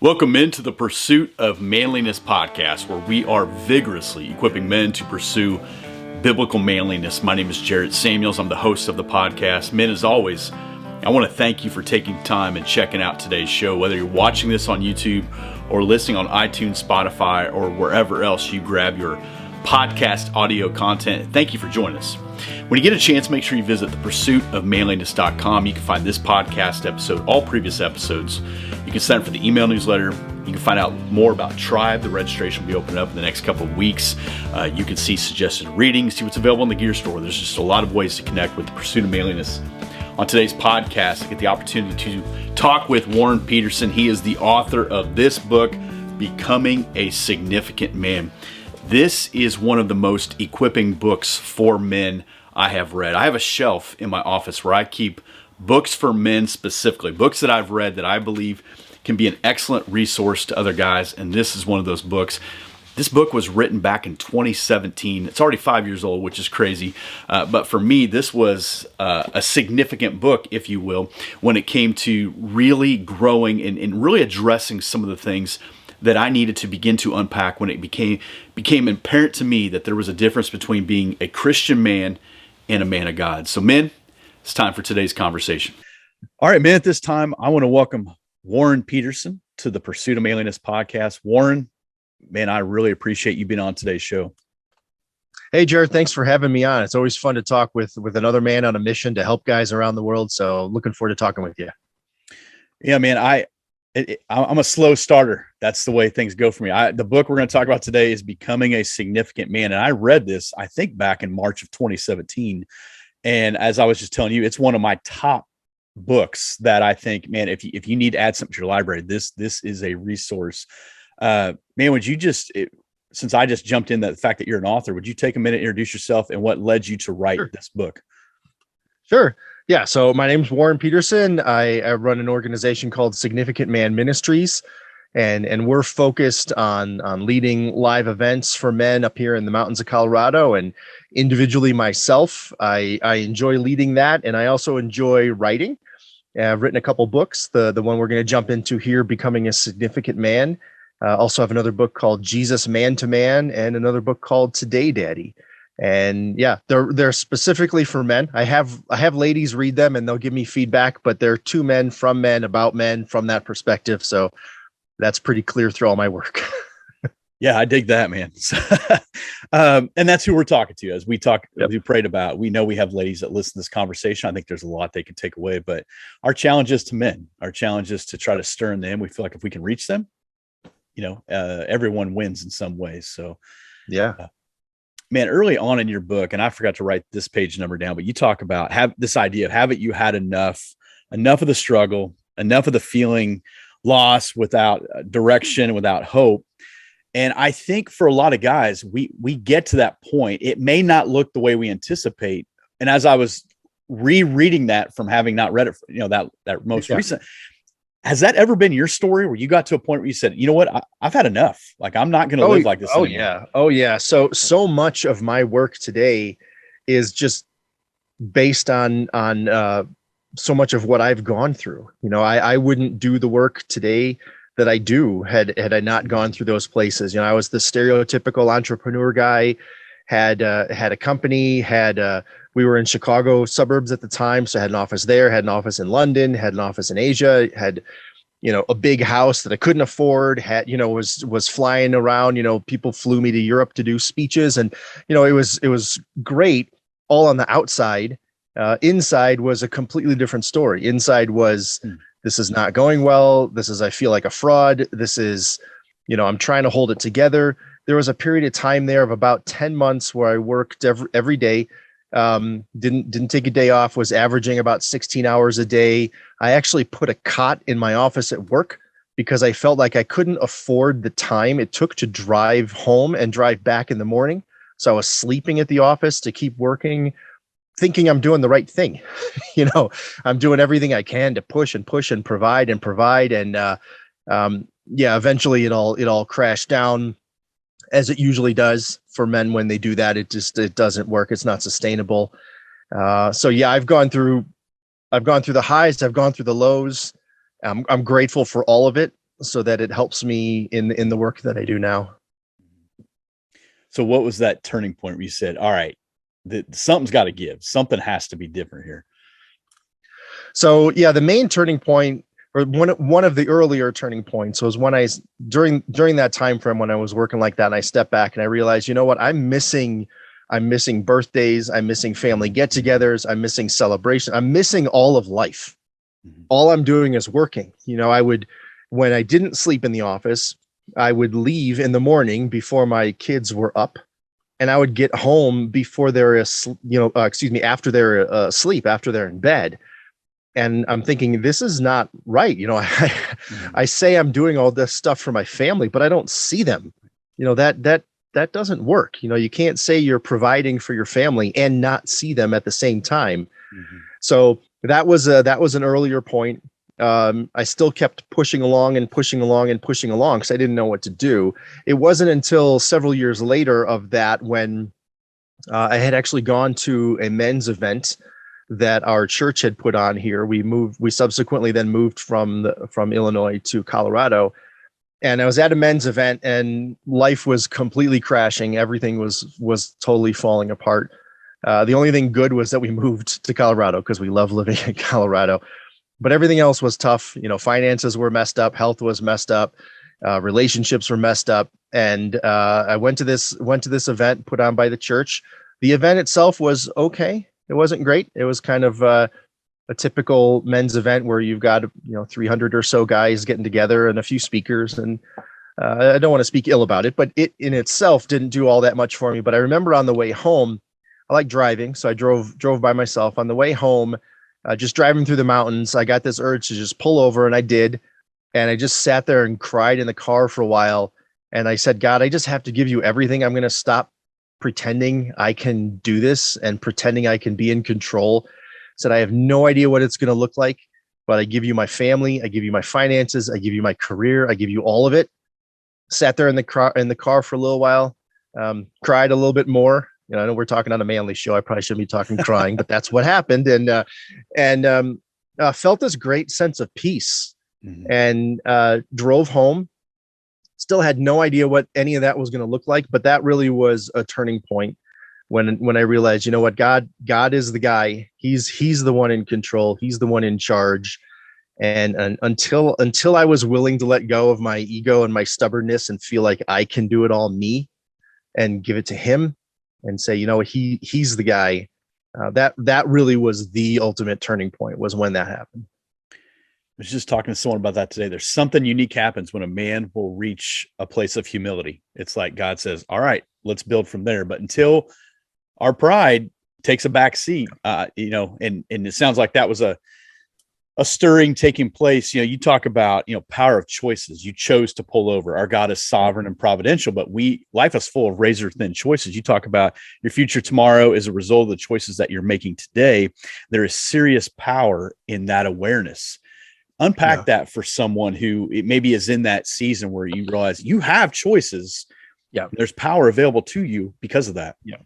Welcome into the Pursuit of Manliness podcast, where we are vigorously equipping men to pursue biblical manliness. My name is Jared Samuels. I'm the host of the podcast. Men, as always, I want to thank you for taking time and checking out today's show, whether you're watching this on YouTube or listening on iTunes, Spotify, or wherever else you grab your podcast audio content. Thank you for joining us. When you get a chance, make sure you visit thepursuitofmanliness.com. You can find this podcast episode, all previous episodes. You can sign up for the email newsletter. You can find out more about Tribe. The registration will be opening up in the next couple of weeks. You can see suggested readings, see what's available in the gear store. There's just a lot of ways to connect with the Pursuit of Manliness. On today's podcast, I get the opportunity to talk with Warren Peterson. He is the author of this book, Becoming a Significant Man. This is one of the most equipping books for men I have read. I have a shelf in my office where I keep books for men specifically, books that I've read that I believe can be an excellent resource to other guys, and this is one of those books. This book was written back in 2017. It's already 5 years old, which is crazy. But for me, this was a significant book, if you will, when it came to really growing and really addressing some of the things that I needed to begin to unpack when it became apparent to me that there was a difference between being a Christian man and a man of God. So men, it's time for today's conversation. All right, men, at this time, I want to welcome Warren Peterson to the Pursuit of Manliness podcast. Warren, man, I really appreciate you being on today's show. Hey, Jared, thanks for having me on. It's always fun to talk with another man on a mission to help guys around the world. So looking forward to talking with you. Yeah, man, I'm a slow starter. That's the way things go for me. The book we're going to talk about today is Becoming a Significant Man. And I read this, I think, back in March of 2017. And as I was just telling you, it's one of my top books that I think, man, if you need to add something to your library, this is a resource. Man, would you since I just jumped in the fact that you're an author, would you take a minute to introduce yourself and what led you to write this book? Sure. Yeah. So my name's Warren Peterson. I run an organization called Significant Man Ministries, and we're focused on leading live events for men up here in the mountains of Colorado. And individually myself, I enjoy leading that. And I also enjoy writing. I've written a couple books. The one we're going to jump into here, Becoming a Significant Man. Also have another book called Jesus Man to Man and another book called Today Daddy. And yeah, they're specifically for men. I have ladies read them and they'll give me feedback, but they're to men, from men, about men from that perspective. So that's pretty clear through all my work. Yeah, I dig that, man. And that's who we're talking to as we talk, as we prayed about. We know we have ladies that listen to this conversation. I think there's a lot they can take away, but our challenge is to men. Our challenge is to try to stir in them. We feel like if we can reach them, everyone wins in some ways. So yeah. Man, early on in your book, and I forgot to write this page number down, but you talk about this idea of haven't you had enough of the struggle, enough of the feeling lost without direction, without hope. And I think for a lot of guys, we get to that point. It may not look the way we anticipate. And as I was rereading that from having not read it, that most recent, has that ever been your story where you got to a point where you said, you know what, I've had enough. Like, I'm not going to live like this anymore. Oh yeah. So much of my work today is just based on so much of what I've gone through. I wouldn't do the work today that I do had I not gone through those places. I was the stereotypical entrepreneur guy, had a company, we were in Chicago suburbs at the time. So I had an office there, had an office in London, had an office in Asia, had, a big house that I couldn't afford, was flying around, people flew me to Europe to do speeches. And, it was great all on the outside. Inside was a completely different story. Inside was, this is not going well. I feel like a fraud. This is, I'm trying to hold it together. There was a period of time there of about 10 months where I worked every day. Didn't take a day off, was averaging about 16 hours a day. I actually put a cot in my office at work because I felt like I couldn't afford the time it took to drive home and drive back in the morning. So I was sleeping at the office to keep working, thinking I'm doing the right thing. I'm doing everything I can to push and provide. And eventually it all crashed down, as it usually does for men when they do that. It doesn't work. It's not sustainable. I've gone through the highs. I've gone through the lows. I'm grateful for all of it. so that it helps me in the work that I do now. So what was that turning point where you said, all right, something's got to give, something has to be different here? So yeah, the main turning point, or one of the earlier turning points, was when during that time frame when I was working like that, and I stepped back and I realized, you know what, I'm missing birthdays, I'm missing family get-togethers, I'm missing celebration, I'm missing all of life. Mm-hmm. All I'm doing is working. When I didn't sleep in the office, I would leave in the morning before my kids were up, and I would get home before after they're asleep, after they're in bed. And I'm thinking, this is not right. I say I'm doing all this stuff for my family, but I don't see them. That doesn't work. You can't say you're providing for your family and not see them at the same time. Mm-hmm. So that was an earlier point. I still kept pushing along because I didn't know what to do. It wasn't until several years later of that when I had actually gone to a men's event that our church had put on here. We subsequently then moved from Illinois to Colorado, and I was at a men's event, and life was completely crashing. Everything was totally falling apart. The only thing good was that we moved to Colorado because we love living in Colorado, but everything else was tough. Finances were messed up, health was messed up, relationships were messed up, and I went to this event put on by the church. The event itself was okay. It wasn't great. It was kind of a typical men's event where you've got 300 or so guys getting together and a few speakers. And I don't want to speak ill about it, but it in itself didn't do all that much for me. But I remember on the way home, I like driving, so I drove by myself. On the way home, just driving through the mountains, I got this urge to just pull over, and I did. And I just sat there and cried in the car for a while. And I said, God, I just have to give you everything. I'm going to stop pretending I can do this and pretending I can be in control. Said, I have no idea what it's going to look like, but I give you my family, I give you my finances, I give you my career, I give you all of it. Sat there in the car for a little while, cried a little bit more. I know we're talking on a manly show. I probably shouldn't be talking crying, but that's what happened. And felt this great sense of peace, mm-hmm. and drove home. Still had no idea what any of that was going to look like, but that really was a turning point when I realized, you know what, God is the guy. He's the one in control. He's the one in charge. And until I was willing to let go of my ego and my stubbornness and feel like I can do it all me and give it to him and say, he's the guy. That really was the ultimate turning point, was when that happened. I was just talking to someone about that today. There's something unique happens when a man will reach a place of humility. It's like God says, all right, let's build from there. But until our pride takes a back seat, and it sounds like that was a stirring taking place. You talk about, power of choices. You chose to pull over. Our God is sovereign and providential, but life is full of razor thin choices. You talk about your future tomorrow is a result of the choices that you're making today. There is serious power in that awareness. Unpack that for someone who maybe is in that season where you realize you have choices. Yeah. There's power available to you because of that. Yeah.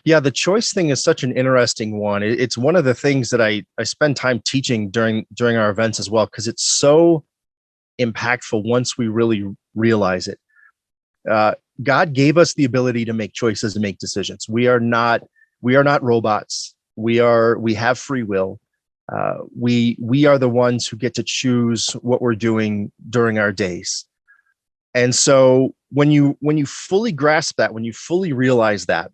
Yeah. The choice thing is such an interesting one. It's one of the things that I spend time teaching during our events as well, because it's so impactful once we really realize it. God gave us the ability to make choices and make decisions. We are not robots. We have free will. We are the ones who get to choose what we're doing during our days. And so when you fully grasp that, when you fully realize that,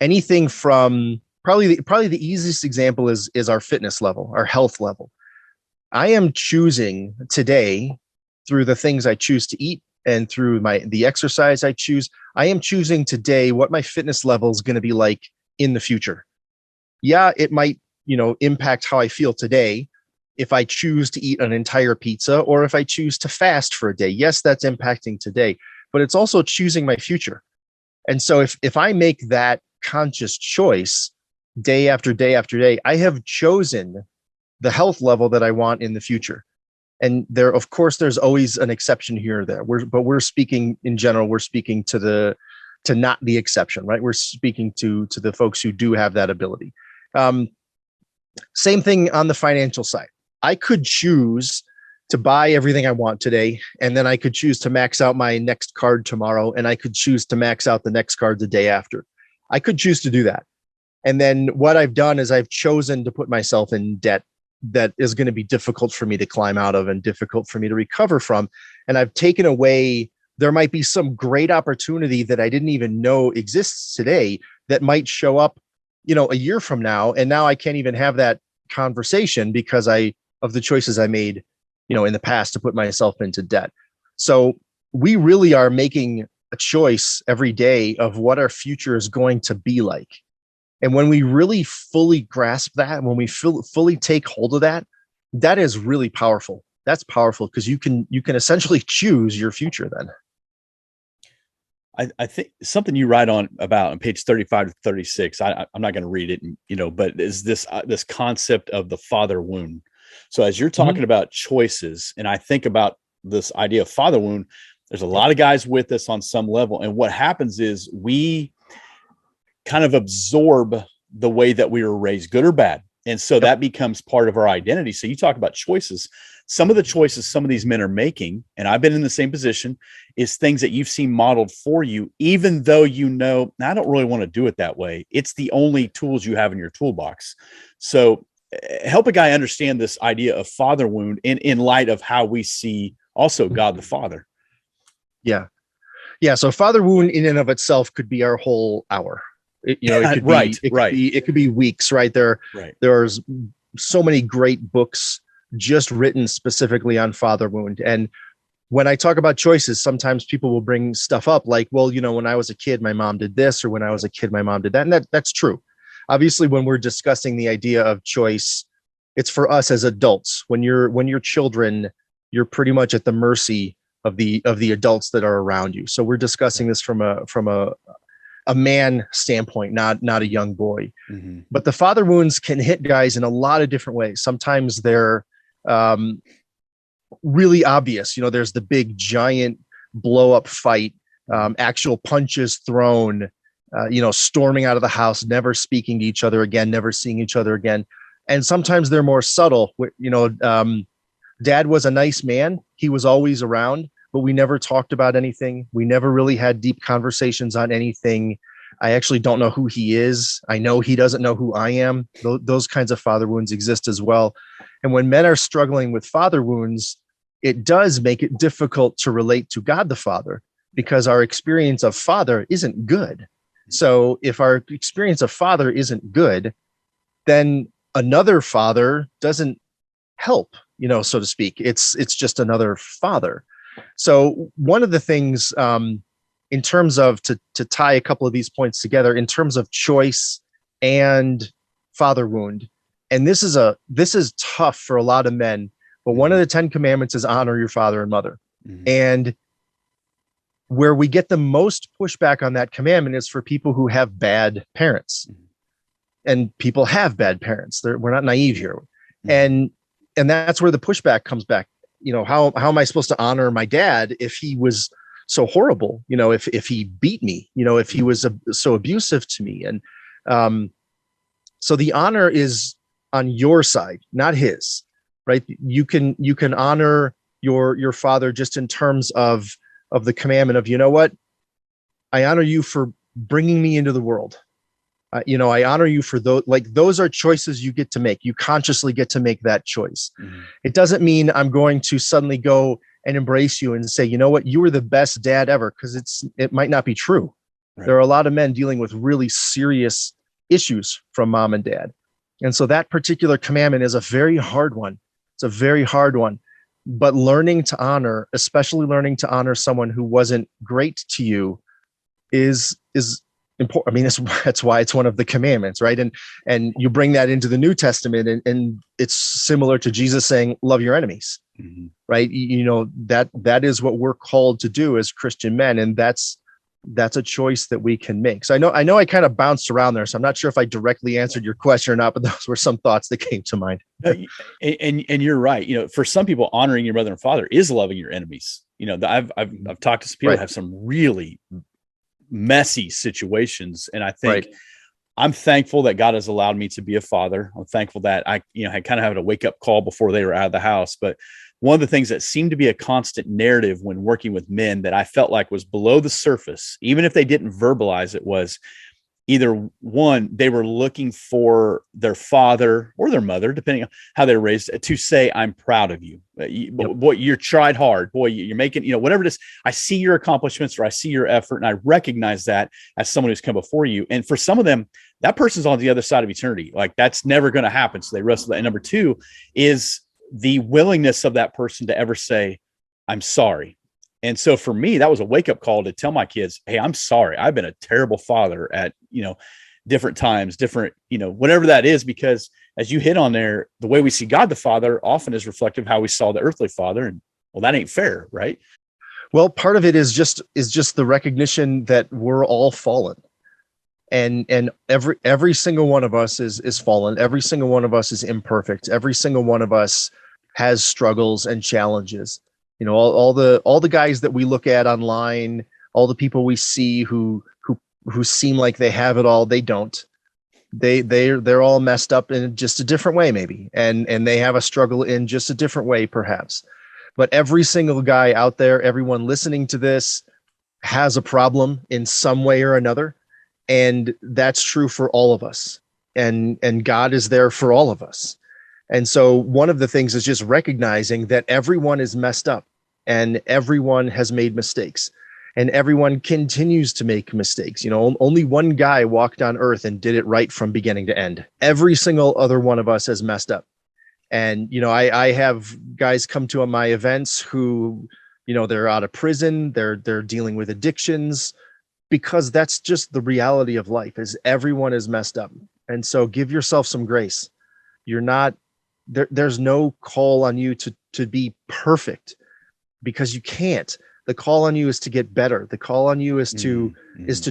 anything from probably the easiest example is our fitness level, our health level. I am choosing today, through the things I choose to eat and through the exercise I choose, I am choosing today what my fitness level is going to be like in the future. Yeah, it might impact how I feel today if I choose to eat an entire pizza or if I choose to fast for a day. Yes, that's impacting today, but it's also choosing my future. And so if I make that conscious choice day after day after day, I have chosen the health level that I want in the future. And of course, there's always an exception here or there. But we're speaking in general, we're speaking to not the exception, right? We're speaking to the folks who do have that ability. Same thing on the financial side. I could choose to buy everything I want today. And then I could choose to max out my next card tomorrow. And I could choose to max out the next card the day after. I could choose to do that. And then what I've done is I've chosen to put myself in debt that is going to be difficult for me to climb out of and difficult for me to recover from. And I've taken away, there might be some great opportunity that I didn't even know exists today that might show up, a year from now. And now I can't even have that conversation because of the choices I made, in the past to put myself into debt. So we really are making a choice every day of what our future is going to be like. And when we really fully grasp that, when we fully take hold of that, that is really powerful. That's powerful because you can essentially choose your future then. I think something you write about on page 35 to 36, I'm not going to read it, but is this concept of the father wound. So as you're talking about choices, and I think about this idea of father wound, there's a lot of guys with us on some level. And what happens is we kind of absorb the way that we were raised, good or bad. And so that becomes part of our identity. So you talk about choices. Some of the choices some of these men are making, and I've been in the same position, is things that you've seen modeled for you, even though I don't really want to do it that way. It's the only tools you have in your toolbox. So help a guy understand this idea of father wound in light of how we see also God the Father. Yeah. Yeah. So father wound in and of itself could be our whole hour. It could it could be weeks, right? There's so many great books just written specifically on father wound. And when I talk about choices, sometimes people will bring stuff up like, well, when I was a kid, my mom did this, or when I was a kid, my mom did that. And that's true. Obviously, when we're discussing the idea of choice, it's for us as adults. When you're children, you're pretty much at the mercy of the adults that are around you. So we're discussing this from a man standpoint, not a young boy. Mm-hmm. But the father wounds can hit guys in a lot of different ways. Sometimes they're really obvious. There's the big giant blow up fight, actual punches thrown, storming out of the house, never speaking to each other again, never seeing each other again. And sometimes they're more subtle. Dad was a nice man. He was always around, but we never talked about anything. We never really had deep conversations on anything. I actually don't know who he is. I know he doesn't know who I am. Those kinds of father wounds exist as well. And when men are struggling with father wounds, it does make it difficult to relate to God the Father because our experience of father isn't good. So if our experience of father isn't good, then another father doesn't help, so to speak. It's just another father. So one of the things in terms of to tie a couple of these points together in terms of choice and father wound, and this is tough for a lot of men, but one of the 10 commandments is honor your father and mother. Mm-hmm. And where we get the most pushback on that commandment is for people who have bad parents. Mm-hmm. And people have bad parents. We're not naive here. Mm-hmm. And that's where the pushback comes back. How am I supposed to honor my dad if he was so horrible? If he beat me, if he was so abusive to me. And so the honor is on your side, not his, right? You can honor your father just in terms of the commandment of, what? I honor you for bringing me into the world. I honor you for those, those are choices you get to make. You consciously get to make that choice. Mm-hmm. It doesn't mean I'm going to suddenly go and embrace you and say, you know what, you were the best dad ever, because it might not be true. Right. There are a lot of men dealing with really serious issues from mom and dad. And so that particular commandment is a very hard one. It's a very hard one. But learning to honor, especially learning to honor someone who wasn't great to you is important. I mean, that's why it's one of the commandments, right? And you bring that into the New Testament, and it's similar to Jesus saying, love your enemies, mm-hmm. right? That is what we're called to do as Christian men. And that's a choice that we can make. So I know I kind of bounced around there, so I'm not sure if I directly answered your question or not, but those were some thoughts that came to mind. And you're right. For some people, honoring your mother and father is loving your enemies. I've talked to some people right. that have some really messy situations. And I think right. I'm thankful that God has allowed me to be a father. I'm thankful that I kind of had a wake up call before they were out of the house, but one of the things that seemed to be a constant narrative when working with men that I felt like was below the surface, even if they didn't verbalize it, was either one, they were looking for their father or their mother, depending on how they were raised, to say, I'm proud of you. Boy, you tried hard. Boy, you're making, whatever it is. I see your accomplishments, or I see your effort, and I recognize that as someone who's come before you. And for some of them, that person's on the other side of eternity. Like, that's never going to happen. So they wrestle that. And number two is the willingness of that person to ever say, I'm sorry. And so for me, that was a wake up call to tell my kids, hey, I'm sorry. I've been a terrible father at, different times, different, whatever that is, because as you hit on there, the way we see God the Father often is reflective of how we saw the earthly father. And well, that ain't fair, right? Well, part of it is just the recognition that we're all fallen. And every single one of us is fallen. Every single one of us is imperfect. Every single one of us has struggles and challenges. All the guys that we look at online, all the people we see who seem like they have it all, they don't. They're all messed up in just a different way, maybe, and they have a struggle in just a different way, perhaps. But every single guy out there, everyone listening to this, has a problem in some way or another, and that's true for all of us. And God is there for all of us. And so one of the things is just recognizing that everyone is messed up, and everyone has made mistakes, and everyone continues to make mistakes. Only one guy walked on earth and did it right from beginning to end. Every single other one of us has messed up. And, I have guys come to my events who, they're out of prison, they're dealing with addictions, because that's just the reality of life, is everyone is messed up. And so give yourself some grace. You're not, there's no call on you to be perfect, because you can't. The call on you is to get better. The call on you is to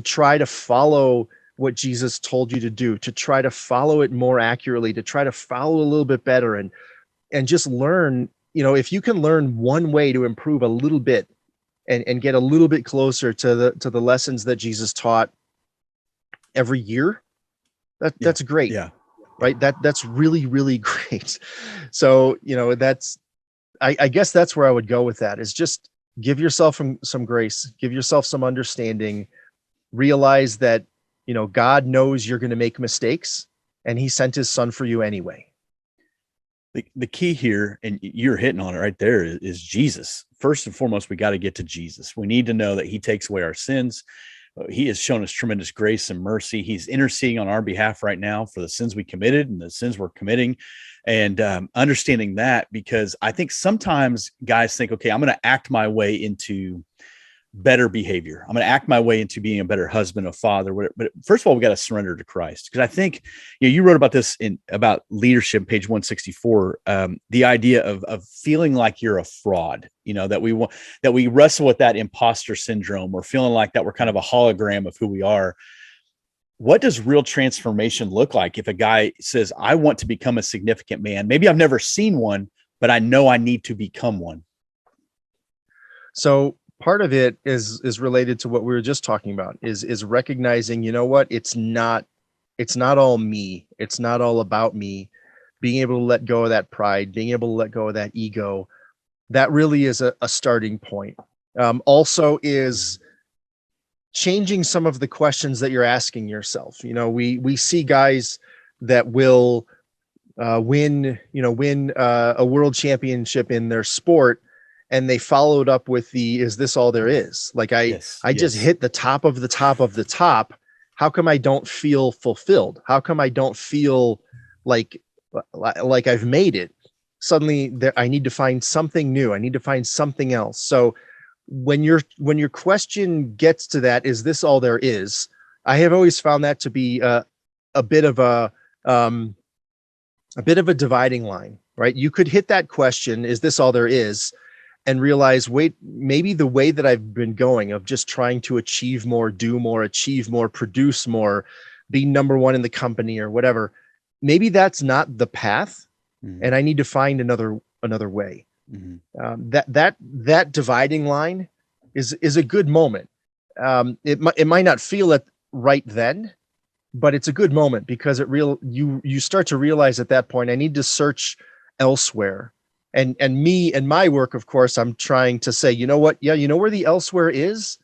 try to follow what Jesus told you to do, to try to follow it more accurately, to try to follow a little bit better, and just learn. If you can learn one way to improve a little bit and get a little bit closer to the lessons that Jesus taught every year, that's great. Yeah. Right. That's really, really great. So, I guess that's where I would go with that, is just give yourself some grace, give yourself some understanding, realize that, God knows you're going to make mistakes, and he sent his son for you anyway. The key here, and you're hitting on it right there, is Jesus. First and foremost, we got to get to Jesus. We need to know that he takes away our sins. He has shown us tremendous grace and mercy. He's interceding on our behalf right now for the sins we committed and the sins we're committing, and understanding that, because I think sometimes guys think, okay, I'm going to act my way into better behavior. I'm going to act my way into being a better husband, a father. But first of all, we got to surrender to Christ. Because I think, you wrote about this about leadership, page 164, the idea of feeling like you're a fraud, that we wrestle with that imposter syndrome, or feeling like that we're kind of a hologram of who we are. What does real transformation look like if a guy says, I want to become a significant man? Maybe I've never seen one, but I know I need to become one. So part of it is related to what we were just talking about, is recognizing, it's not all me. It's not all about me. Being able to let go of that pride, being able to let go of that ego, that really is a starting point. Also is changing some of the questions that you're asking yourself. We see guys that will win a world championship in their sport, and they followed up with is this all there is? Like, I just hit the top of the top of the top. How come I don't feel fulfilled? How come I don't feel like I've made it? Suddenly I need to find something new. I need to find something else. So when your question gets to that, is this all there is? I have always found that to be a bit of a dividing line, right? You could hit that question, is this all there is? And realize, wait, maybe the way that I've been going of just trying to achieve more, do more, achieve more, produce more, be number one in the company or whatever, maybe that's not the path. Mm-hmm. And I need to find another way. Mm-hmm. That dividing line is a good moment. It might not feel it right then, but it's a good moment, because you start to realize at that point, I need to search elsewhere. And me and my work, of course, I'm trying to say, you know what? Yeah, you know where the elsewhere is?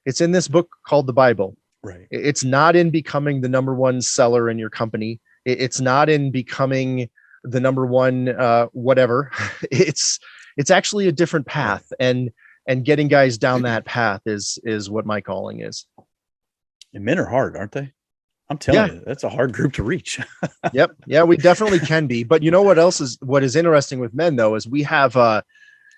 It's in this book called the Bible. Right. It's not in becoming the number one seller in your company. It's not in becoming the number one whatever. It's actually a different path, and getting guys down that path is what my calling is. And men are hard, aren't they? I'm telling you, that's a hard group to reach. Yep. Yeah, we definitely can be. But you know what is interesting with men though, is we have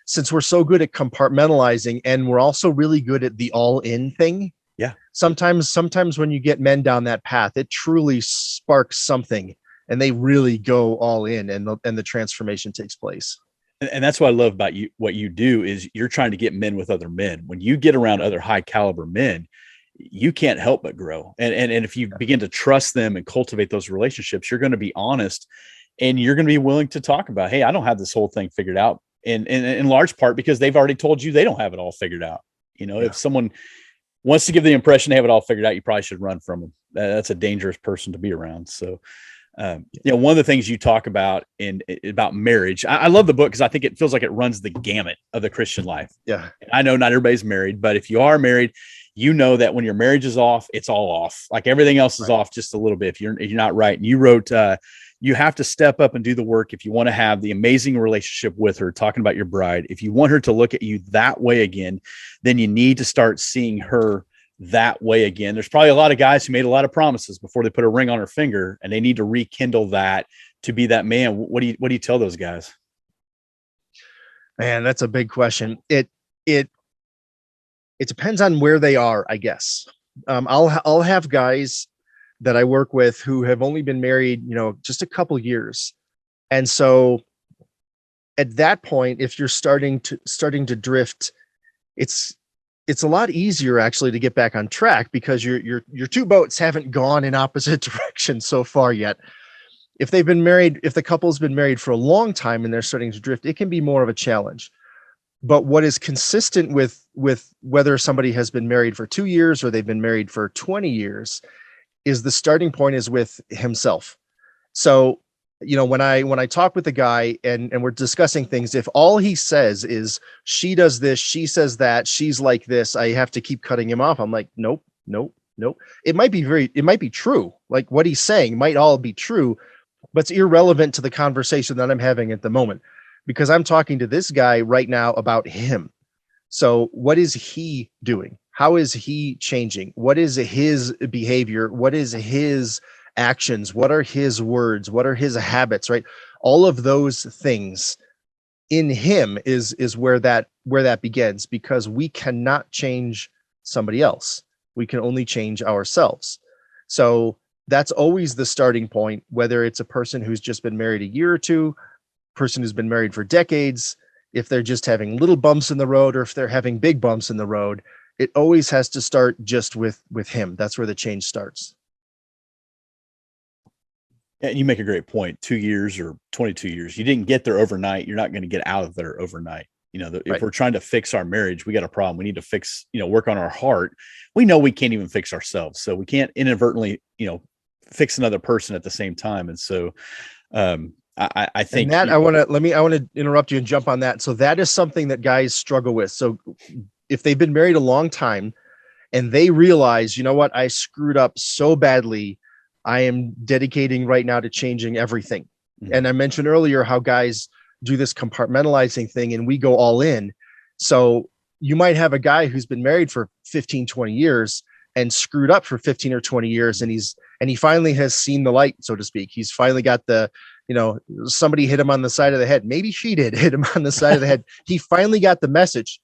since we're so good at compartmentalizing, and we're also really good at the all in thing. Yeah. Sometimes when you get men down that path, it truly sparks something, and they really go all in, and the transformation takes place. And that's what I love about you. What you do is you're trying to get men with other men. When you get around other high caliber men, you can't help but grow. And if you begin to trust them and cultivate those relationships, you're going to be honest, and you're going to be willing to talk about, hey, I don't have this whole thing figured out. And in large part because they've already told you they don't have it all figured out. If someone wants to give the impression they have it all figured out, you probably should run from them. That's a dangerous person to be around. So, one of the things you talk about about marriage, I love the book because I think it feels like it runs the gamut of the Christian life. Yeah. I know not everybody's married, but if you are married, you know that when your marriage is off, it's all off. Like everything else is off just a little bit. If you're not right. And you wrote, you have to step up and do the work if you want to have the amazing relationship with her, talking about your bride. If you want her to look at you that way again, then you need to start seeing her that way again. There's probably a lot of guys who made a lot of promises before they put a ring on her finger, and they need to rekindle that to be that man. What do you tell those guys? Man, that's a big question. It depends on where they are, I guess. I'll have guys that I work with who have only been married, just a couple years. And so at that point, if you're starting to drift, it's a lot easier actually to get back on track, because your two boats haven't gone in opposite directions so far yet. If the couple's been married for a long time and they're starting to drift, it can be more of a challenge. But what is consistent with whether somebody has been married for 2 years or they've been married for 20 years is the starting point is with himself. So, when I talk with the guy and we're discussing things, if all he says is she does this, she says that, she's like this, I have to keep cutting him off. I'm like, nope. It might be true. Like what he's saying might all be true, but it's irrelevant to the conversation that I'm having at the moment, because I'm talking to this guy right now about him. So what is he doing? How is he changing? What is his behavior? What is his actions? What are his words? What are his habits, right? All of those things in him is where that begins, because we cannot change somebody else. We can only change ourselves. So that's always the starting point, whether it's a person who's just been married a year or two, person who's been married for decades, if they're just having little bumps in the road, or if they're having big bumps in the road, it always has to start just with him. That's where the change starts. And you make a great point. 2 years or 22 years, you didn't get there overnight. You're not going to get out of there overnight. If we're trying to fix our marriage, we got a problem. We need to fix, work on our heart. We know we can't even fix ourselves. So we can't inadvertently, fix another person at the same time. And so, I think and that I want to interrupt you and jump on that. So that is something that guys struggle with. So if they've been married a long time and they realize, you know what, I screwed up so badly, I am dedicating right now to changing everything. Mm-hmm. And I mentioned earlier how guys do this compartmentalizing thing and we go all in. So you might have a guy who's been married for 15, 20 years and screwed up for 15 or 20 years. And he finally has seen the light, so to speak. He's finally got somebody hit him on the side of the head. Maybe she did hit him on the side of the head. He finally got the message.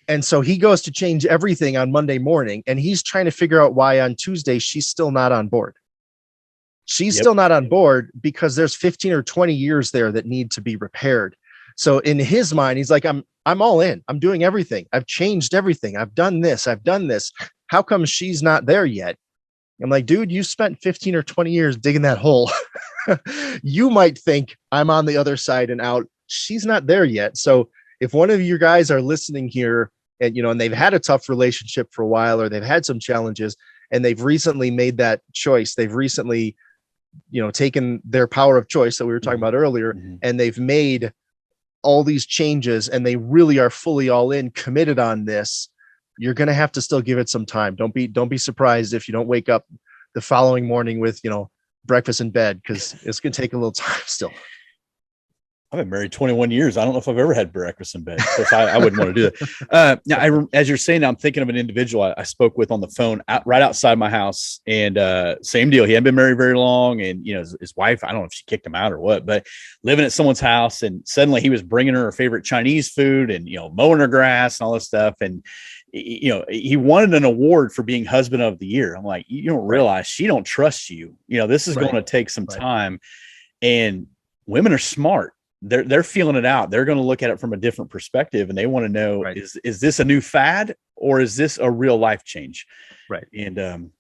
And so he goes to change everything on Monday morning, and he's trying to figure out why on Tuesday she's still not on board. She's still not on board because there's 15 or 20 years there that need to be repaired. So in his mind, he's like, I'm all in. I'm doing everything. I've changed everything. I've done this. How come she's not there yet? I'm like, dude, you spent 15 or 20 years digging that hole. You might think I'm on the other side and out. She's not there yet. So if one of you guys are listening here and, and they've had a tough relationship for a while, or they've had some challenges and they've recently made that choice, they've recently, taken their power of choice that we were talking about earlier, and they've made all these changes and they really are fully all in, committed on this, you're going to have to still give it some time. Don't be surprised if you don't wake up the following morning with, breakfast in bed, because it's going to take a little time still. I've been married 21 years. I don't know if I've ever had breakfast in bed. I wouldn't want to do that. Now, as you're saying, I'm thinking of an individual I spoke with on the phone right outside my house, and same deal. He hadn't been married very long, and his wife, I don't know if she kicked him out or what, but living at someone's house, and suddenly he was bringing her favorite Chinese food and mowing her grass and all this stuff, and he wanted an award for being husband of the year. I'm like, you don't realize she don't trust you. This is going to take some time, and women are smart. They're feeling it out. They're going to look at it from a different perspective, and they want to know, is this a new fad or is this a real life change? Right. And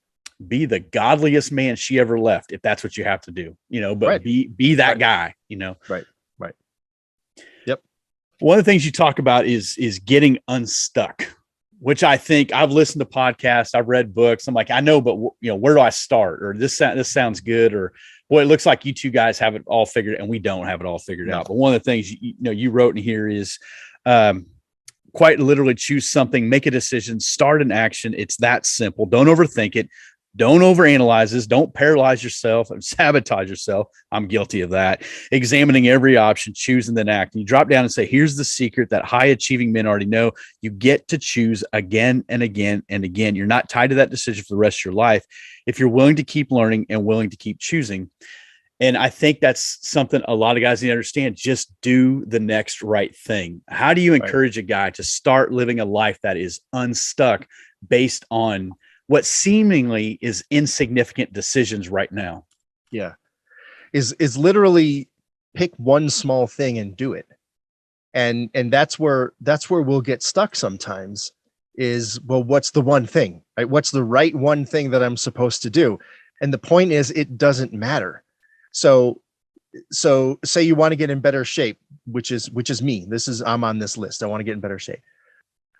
be the godliest man she ever left, if that's what you have to do, but be that guy, Right. Right. Yep. One of the things you talk about is getting unstuck, which I think I've listened to podcasts, I've read books. I'm like, I know, but where do I start? Or this sounds good, or boy, it looks like you two guys have it all figured, and we don't have it all figured out. But one of the things you wrote in here is quite literally choose something, make a decision, start an action. It's that simple. Don't overthink it. Don't overanalyze this. Don't paralyze yourself and sabotage yourself. I'm guilty of that. Examining every option, choose and then act. And you drop down and say, here's the secret that high achieving men already know. You get to choose again and again and again. You're not tied to that decision for the rest of your life if you're willing to keep learning and willing to keep choosing. And I think that's something a lot of guys need to understand. Just do the next right thing. How do you encourage a guy to start living a life that is unstuck based on what seemingly is insignificant decisions right now? Yeah. Is literally pick one small thing and do it. And that's where we'll get stuck sometimes is, well, what's the one thing, right? What's the right one thing that I'm supposed to do? And the point is, it doesn't matter. So say you want to get in better shape, which is me. I'm on this list. I want to get in better shape.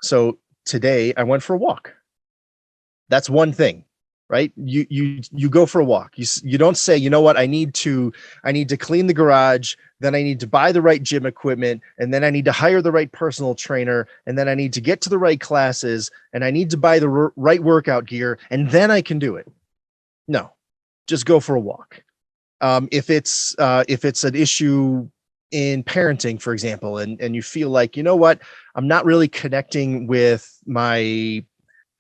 So today I went for a walk. That's one thing, right? You go for a walk. You don't say, you know what, I need to clean the garage, then I need to buy the right gym equipment, and then I need to hire the right personal trainer, and then I need to get to the right classes, and I need to buy the right workout gear, and then I can do it. No, just go for a walk. If it's an issue in parenting, for example, and you feel like, you know what, I'm not really connecting with my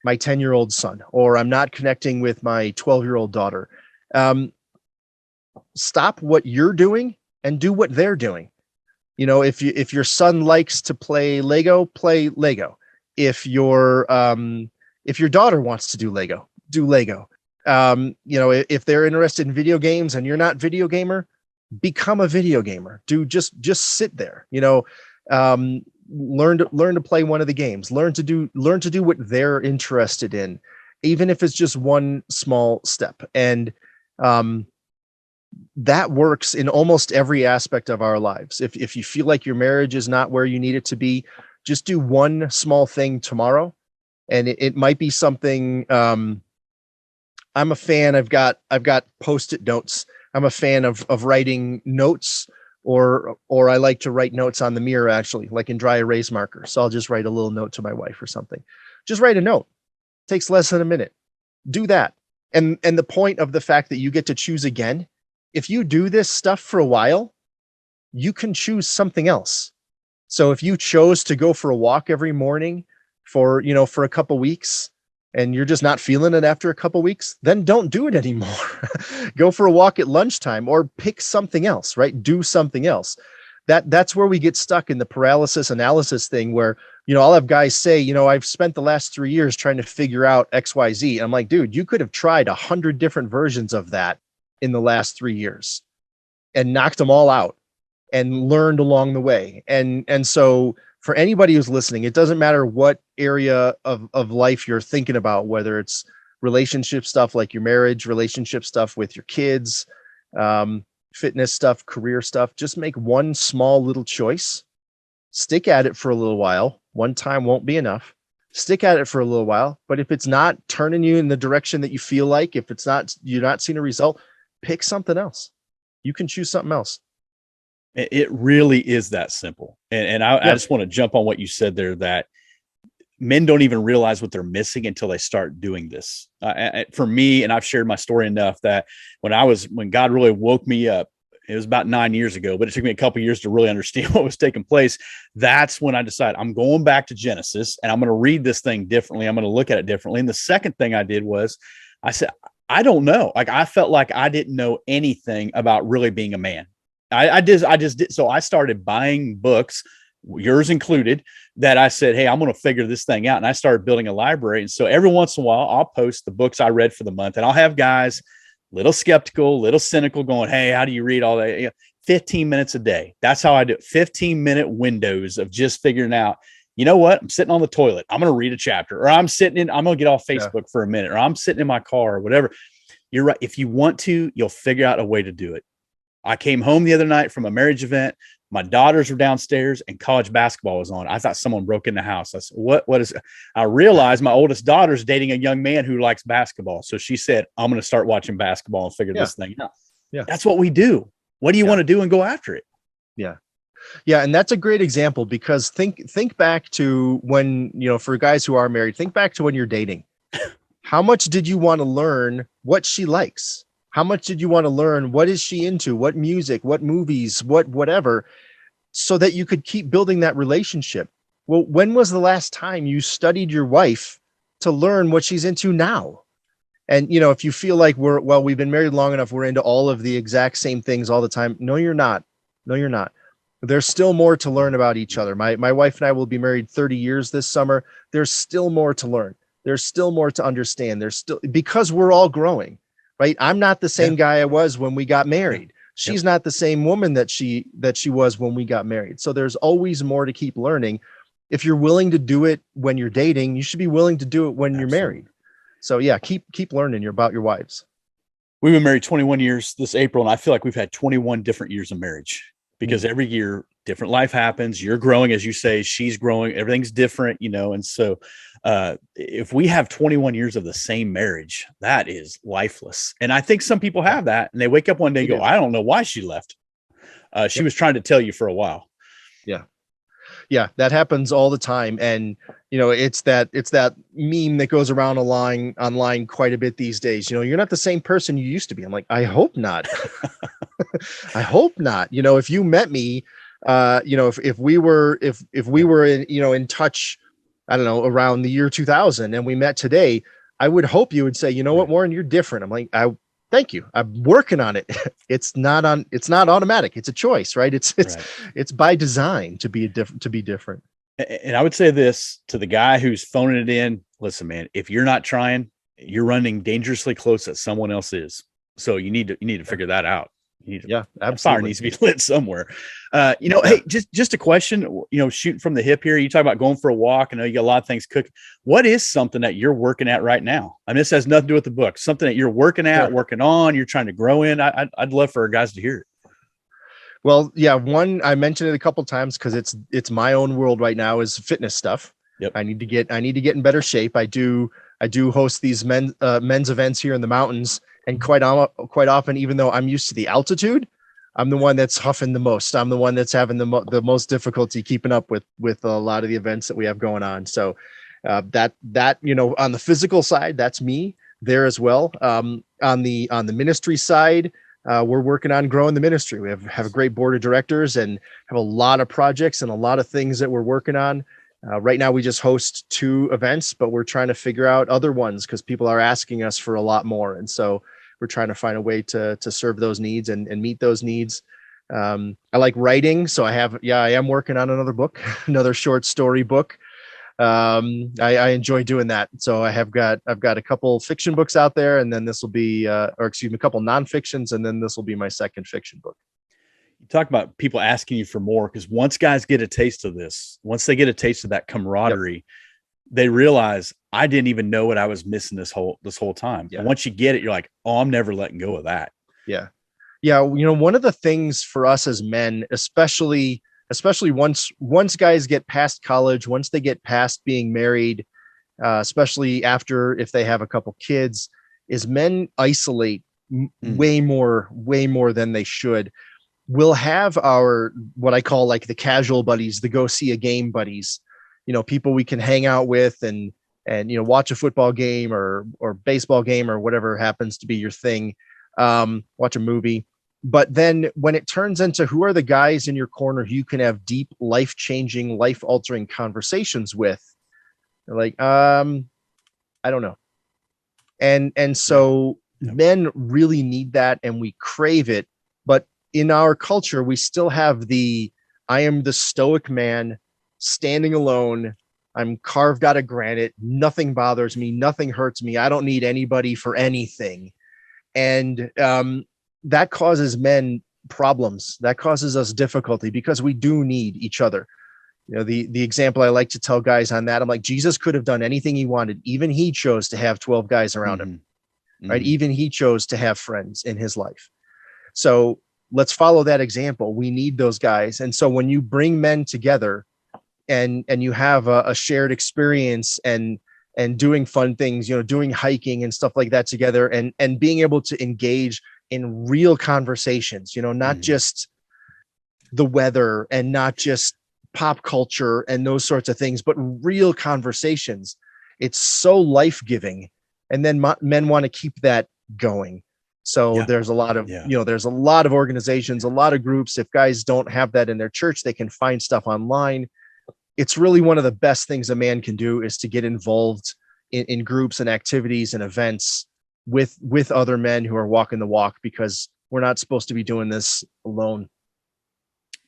10-year-old son, or I'm not connecting with my 12-year-old daughter. Stop what you're doing and do what they're doing. If your son likes to play Lego, play Lego. If your daughter wants to do Lego, do Lego. If they're interested in video games and you're not video gamer, become a video gamer. Just sit there. Learn to play one of the games. Learn to do what they're interested in, even if it's just one small step. And that works in almost every aspect of our lives. If you feel like your marriage is not where you need it to be, just do one small thing tomorrow. And it might be something. I'm a fan. I've got Post-it notes. I'm a fan of writing notes. Or I like to write notes on the mirror, actually, like in dry erase marker. So I'll just write a little note to my wife or something. Just write a note. It takes less than a minute. Do that. And the point of the fact that you get to choose again, if you do this stuff for a while, you can choose something else. So if you chose to go for a walk every morning for a couple weeks, and you're just not feeling it after a couple weeks, then don't do it anymore. Go for a walk at lunchtime, or pick something else, right? Do something else. That's where we get stuck in the paralysis analysis thing, where, I'll have guys say, I've spent the last 3 years trying to figure out XYZ. I'm like, dude, you could have tried 100 different versions of that in the last 3 years and knocked them all out and learned along the way. And so for anybody who's listening, it doesn't matter what area of life you're thinking about, whether it's relationship stuff like your marriage, relationship stuff with your kids, fitness stuff, career stuff. Just make one small little choice. Stick at it for a little while. One time won't be enough. Stick at it for a little while. But if it's not turning you in the direction that you feel like, if you're not seeing a result, pick something else. You can choose something else. It really is that simple. And I just want to jump on what you said there, that men don't even realize what they're missing until they start doing this. For me, and I've shared my story enough, that when God really woke me up, it was about 9 years ago, but it took me a couple of years to really understand what was taking place. That's when I decided I'm going back to Genesis and I'm going to read this thing differently. I'm going to look at it differently. And the second thing I did was I said, I don't know. Like, I felt like I didn't know anything about really being a man. I just did. So I started buying books, yours included, that I said, hey, I'm going to figure this thing out. And I started building a library. And so every once in a while, I'll post the books I read for the month, and I'll have guys little skeptical, little cynical going, hey, how do you read all that? 15 minutes a day. That's how I do it. 15-minute windows of just figuring out, you know what? I'm sitting on the toilet. I'm going to read a chapter, or I'm going to get off Facebook for a minute, or I'm sitting in my car or whatever. You're right. If you want to, you'll figure out a way to do it. I came home the other night from a marriage event. My daughters were downstairs and college basketball was on. I thought someone broke in the house. I said, what is it? I realized my oldest daughter's dating a young man who likes basketball. So she said, I'm going to start watching basketball and figure this thing out. Yeah. That's what we do. What do you want to do, and go after it? Yeah. Yeah. And that's a great example, because think back to when, for guys who are married, think back to when you're dating. How much did you want to learn what she likes? How much did you want to learn what is she into, what music, what movies, whatever, so that you could keep building that relationship? Well, when was the last time you studied your wife to learn what she's into now? And, if you feel like we've been married long enough, we're into all of the exact same things all the time. No, you're not. No, you're not. There's still more to learn about each other. My wife and I will be married 30 years this summer. There's still more to learn. There's still more to understand. Because we're all growing. Right. I'm not the same guy I was when we got married. She's not the same woman that she was when we got married. So there's always more to keep learning. If you're willing to do it when you're dating, you should be willing to do it when you're married. So keep learning about your wives. We've been married 21 years this April, and I feel like we've had 21 different years of marriage, because every year different life happens. You're growing, as you say, she's growing, everything's different, and so if we have 21 years of the same marriage, that is lifeless. And I think some people have that, and they wake up one day and go, I don't know why she left. She was trying to tell you for a while. Yeah. Yeah. That happens all the time. And, it's that meme that goes around online quite a bit these days. You're not the same person you used to be. I'm like, I hope not. I hope not. If you met me, if we were in touch, I don't know, around the year 2000, and we met today, I would hope you would say, you know what, Warren, you're different. I'm like, thank you. I'm working on it. It's not automatic. It's a choice, right? It's by design to be different. And I would say this to the guy who's phoning it in: listen, man, if you're not trying, you're running dangerously close that someone else is. So you need to figure that out. Absolutely. Fire needs to be lit somewhere. Hey, just a question, shooting from the hip here. You talk about going for a walk. I know you got a lot of things cooking. What is something that you're working at right now? I mean, this has nothing to do with the book. Something that you're working at, working on, you're trying to grow in. I'd love for our guys to hear it. Well, yeah. One, I mentioned it a couple of times because it's my own world right now, is fitness stuff. Yep. I need to get in better shape. I do host these men's events here in the mountains. And quite often, even though I'm used to the altitude, I'm the one that's huffing the most. I'm the one that's having the most difficulty keeping up with a lot of the events that we have going on. So that on the physical side, that's me there as well. On the ministry side, we're working on growing the ministry. We have a great board of directors and have a lot of projects and a lot of things that we're working on. Right now, we just host 2 events, but we're trying to figure out other ones because people are asking us for a lot more. And so we're trying to find a way to serve those needs and meet those needs. I like writing. So I am working on another book, another short story book. I enjoy doing that. So I've got a couple fiction books out there, and then this will be, a couple nonfictions, and then this will be my second fiction book. You talk about people asking you for more, because once guys get a taste of this, once they get a taste of that camaraderie, they realize I didn't even know what I was missing this whole time. And once you get it, you're like, oh, I'm never letting go of that. Yeah. Yeah. One of the things for us as men, especially once guys get past college, once they get past being married, especially after, if they have a couple kids, is men isolate way more than they should. we'll have our, what I call like the casual buddies, the go see a game buddies, people we can hang out with and, watch a football game or baseball game or whatever happens to be your thing. Watch a movie. But then when it turns into who are the guys in your corner who you can have deep, life-changing, life-altering conversations with, you're like, I don't know. And so men really need that, and we crave it. But in our culture, we still have I am the stoic man standing alone. I'm carved out of granite. Nothing bothers me. Nothing hurts me. I don't need anybody for anything. And that causes men problems. That causes us difficulty because we do need each other. The example I like to tell guys on that, I'm like, Jesus could have done anything he wanted. Even he chose to have 12 guys around him, right? Even he chose to have friends in his life. So let's follow that example. We need those guys. And so when you bring men together and you have a shared experience and doing fun things, doing hiking and stuff like that together and being able to engage in real conversations, not just the weather and not just pop culture and those sorts of things, but real conversations. It's so life-giving. And then men want to keep that going. So there's a lot of, there's a lot of organizations, a lot of groups. If guys don't have that in their church, they can find stuff online. It's really one of the best things a man can do is to get involved in groups and activities and events with other men who are walking the walk, because we're not supposed to be doing this alone.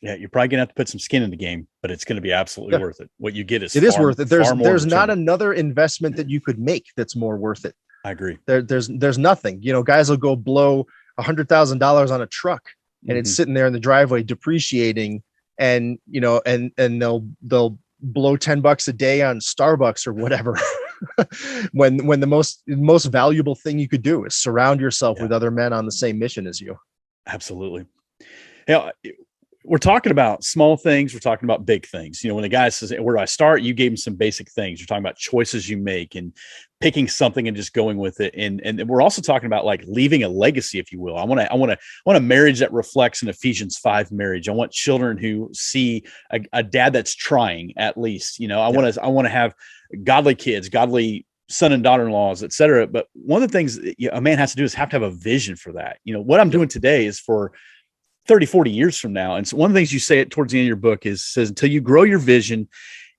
Yeah, you're probably gonna have to put some skin in the game, but it's going to be absolutely worth it. What you get is worth it. There's not another investment that you could make that's more worth it. I agree. There's nothing. Guys will go blow $100,000 on a truck, and it's sitting there in the driveway depreciating, and and they'll blow $10 a day on Starbucks or whatever. when the most valuable thing you could do is surround yourself with other men on the same mission as you. Absolutely. We're talking about small things. We're talking about big things. When the guy says, where do I start? You gave him some basic things. You're talking about choices you make and picking something and just going with it. And we're also talking about like leaving a legacy, if you will. I want a marriage that reflects an Ephesians 5 marriage. I want children who see a dad that's trying, at least. I want to have godly kids, godly son and daughter-in-laws, et cetera. But one of the things a man has to do is have to have a vision for that. What I'm doing today is for 30, 40 years from now. And so one of the things you say it towards the end of your book says, until you grow your vision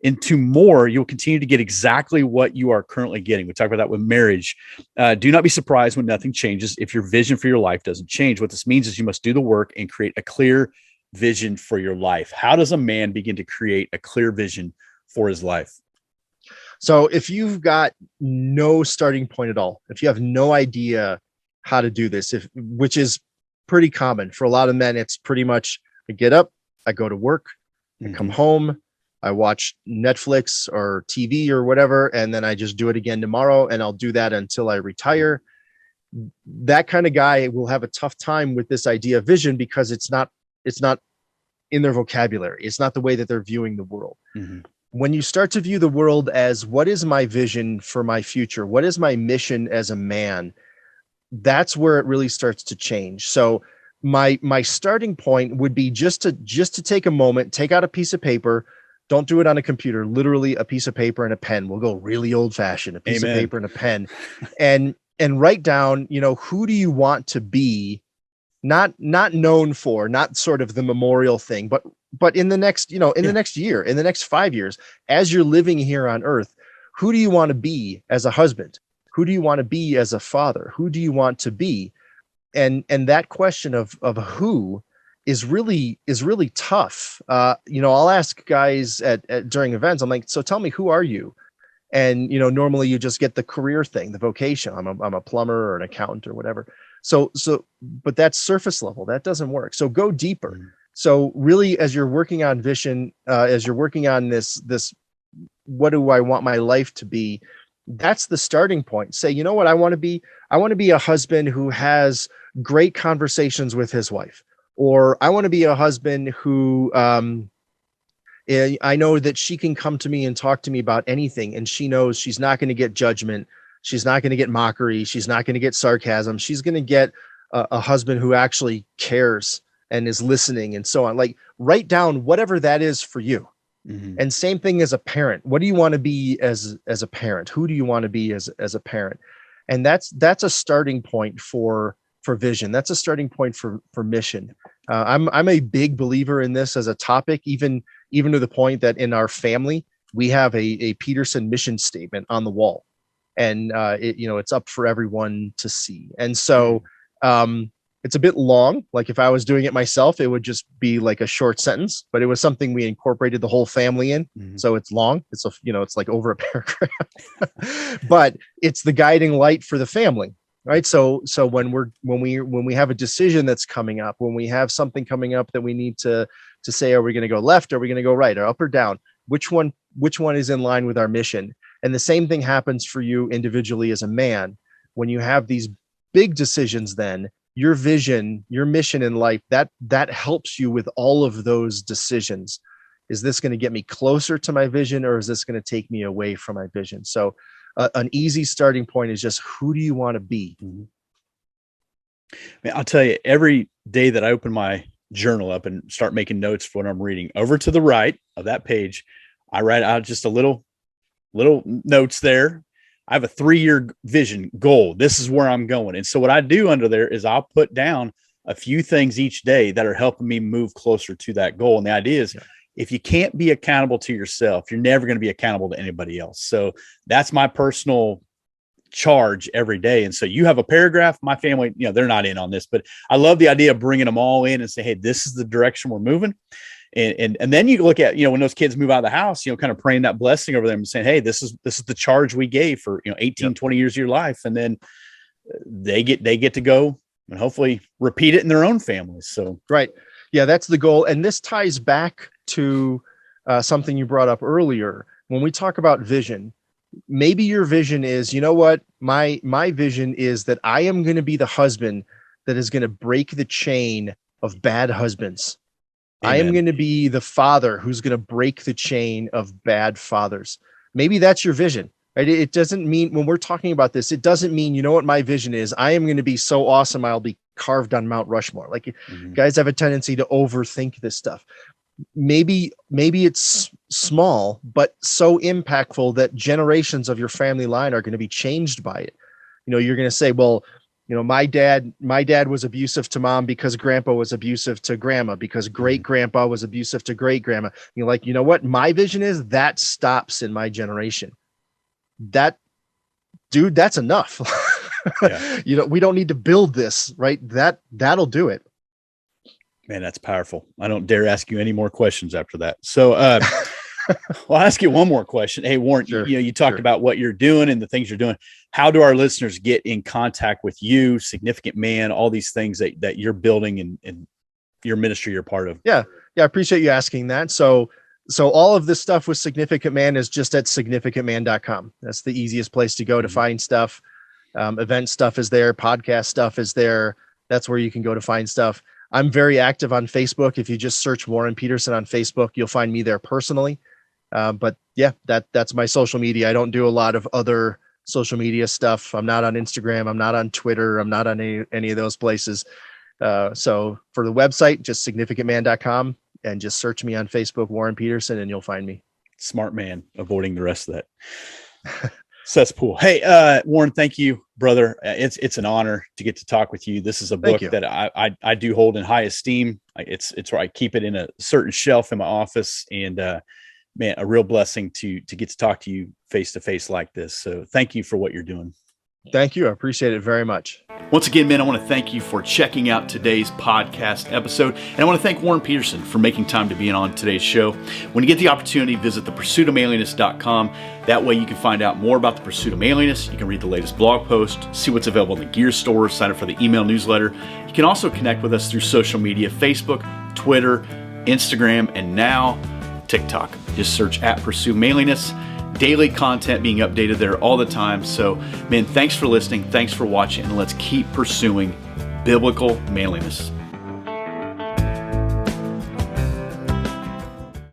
into more, you'll continue to get exactly what you are currently getting. We talk about that with marriage. Do not be surprised when nothing changes if your vision for your life doesn't change. What this means is you must do the work and create a clear vision for your life. How does a man begin to create a clear vision for his life? So if you've got no starting point at all, if you have no idea how to do this, which is pretty common for a lot of men, it's pretty much I get up, I go to work, I come home, I watch Netflix or TV or whatever, and then I just do it again tomorrow, and I'll do that until I retire. That kind of guy will have a tough time with this idea of vision because it's not in their vocabulary. It's not the way that they're viewing the world. When you start to view the world as, what is my vision for my future? What is my mission as a man? That's where it really starts to change. So my starting point would be just to take a moment, take out a piece of paper. Don't do it on a computer, literally a piece of paper and a pen. We'll go really old fashioned, a piece of paper and a pen, and write down, who do you want to be? Not known for, not sort of the memorial thing, but in the next, the next year, in the next 5 years, as you're living here on earth, who do you want to be as a husband? Who do you want to be as a father? Who do you want to be? And that question of who is really tough. I'll ask guys during events, I'm like, so tell me, who are you? And, normally you just get the career thing, the vocation. I'm a plumber or an accountant or whatever. So, but that's surface level. That doesn't work. So go deeper. So really, as you're working on vision, as you're working on this, what do I want my life to be? That's the starting point. Say, you know what I want to be? I want to be a husband who has great conversations with his wife, or I want to be a husband who, I know that she can come to me and talk to me about anything, and she knows she's not going to get judgment. She's not going to get mockery. She's not going to get sarcasm. She's going to get a husband who actually cares and is listening and so on. Like, write down whatever that is for you. Mm-hmm. And same thing as a parent. What do you want to be as a parent? Who do you want to be as a parent? And that's a starting point for vision. That's a starting point for mission. I'm a big believer in this as a topic, even to the point that in our family we have a Peterson mission statement on the wall, and it's up for everyone to see. And so it's a bit long. Like, if I was doing it myself, it would just be like a short sentence, but it was something we incorporated the whole family in. Mm-hmm. So it's long. It's it's like over a paragraph, but it's the guiding light for the family, right? So when we have a decision that's coming up, when we have something coming up that we need to say, are we going to go left? Are we going to go right, or up or down? Which one is in line with our mission? And the same thing happens for you individually as a man. When you have these big decisions, then your vision, your mission in life, that helps you with all of those decisions. Is this going to get me closer to my vision, or is this going to take me away from my vision? So an easy starting point is just, who do you want to be? Mm-hmm. Man, I'll tell you, every day that I open my journal up and start making notes for what I'm reading, over to the right of that page, I write out just a little notes there. I have a 3-year vision goal. This is where I'm going. And so what I do under there is I'll put down a few things each day that are helping me move closer to that goal. And the idea is, if you can't be accountable to yourself, you're never going to be accountable to anybody else. So that's my personal charge every day. And so you have a paragraph. My family, they're not in on this, but I love the idea of bringing them all in and say, hey, this is the direction we're moving. And then you look at, when those kids move out of the house, kind of praying that blessing over them and saying, hey, this is the charge we gave for, 18, 20 years of your life. And then they get to go and hopefully repeat it in their own families. So, right. Yeah, that's the goal. And this ties back to something you brought up earlier. When we talk about vision, maybe your vision is, my vision is that I am going to be the husband that is going to break the chain of bad husbands. Amen. I am going to be the father who's going to break the chain of bad fathers. Maybe that's your vision, right? It doesn't mean, when we're talking about this, it doesn't mean, what my vision is. I am going to be so awesome, I'll be carved on Mount Rushmore. Like, mm-hmm. Guys have a tendency to overthink this stuff. Maybe it's small, but so impactful that generations of your family line are going to be changed by it. You're going to say, well, my dad was abusive to mom because grandpa was abusive to grandma, because great grandpa was abusive to great grandma. What my vision is, that stops in my generation. That's enough. Yeah. We don't need to build this, right? That'll do it. Man, that's powerful. I don't dare ask you any more questions after that. So, I'll ask you one more question. Hey, Warren, sure, you talked about what you're doing and the things you're doing. How do our listeners get in contact with you, Significant Man, all these things that you're building and your ministry you're part of? Yeah. I appreciate you asking that. So all of this stuff with Significant Man is just at significantman.com. That's the easiest place to go to find stuff. Event stuff is there. Podcast stuff is there. That's where you can go to find stuff. I'm very active on Facebook. If you just search Warren Peterson on Facebook, you'll find me there personally. But yeah, that's my social media. I don't do a lot of other social media stuff. I'm not on Instagram. I'm not on Twitter. I'm not on any of those places. So for the website, just significantman.com, and just search me on Facebook, Warren Peterson, and you'll find me. Smart man, avoiding the rest of that. So that's cool. Hey, Warren, thank you, brother. It's an honor to get to talk with you. This is a book that I do hold in high esteem. It's where I keep it in a certain shelf in my office, and man, a real blessing to get to talk to you face to face like this. So thank you for what you're doing. Thank you. I appreciate it very much. Once again, man, I want to thank you for checking out today's podcast episode. And I want to thank Warren Peterson for making time to be on today's show. When you get the opportunity, visit thepursuitofmanliness.com. That way you can find out more about the Pursuit of Manliness. You can read the latest blog post, see what's available in the gear store, sign up for the email newsletter. You can also connect with us through social media, Facebook, Twitter, Instagram, and now TikTok. Just search at Pursuit Manliness. Daily content being updated there all the time. So, man, thanks for listening. Thanks for watching. And let's keep pursuing biblical manliness.